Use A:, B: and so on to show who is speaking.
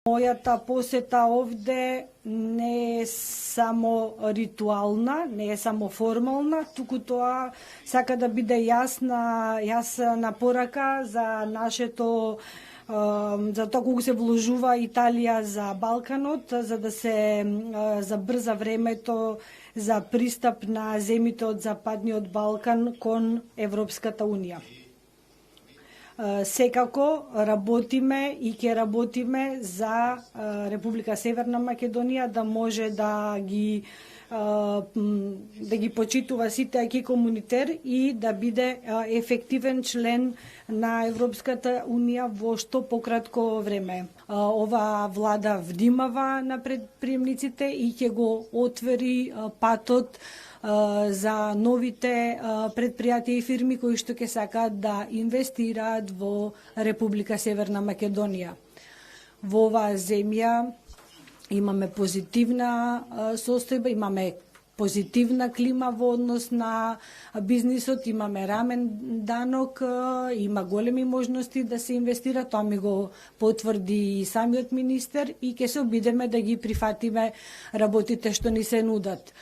A: Мојата посета овде не е само ритуална, не е само формална, туку тоа сака да биде јасна порака за нашето за тоа колку се вложува Италија за Балканот, за да се забрза времето за пристап на земите од Западниот Балкан кон Европската Унија. Секако работиме и ќе работиме за Република Северна Македонија да може да ги почитува сите аки комунитер и да биде ефективен член на Европската Унија во што пократко време. Ова влада внимава на предприемниците и ќе го отвори патот за новите предпријатија и фирми кои што ќе сакаат да инвестираат во Република Северна Македонија. Во оваа земја имаме позитивна состојба, имаме позитивна клима во однос на бизнисот, имаме рамен данок, има големи можности да се инвестира, тоа ми го потврди и самиот министер и ќе се обидеме да ги прифатиме работите што ни се нудат.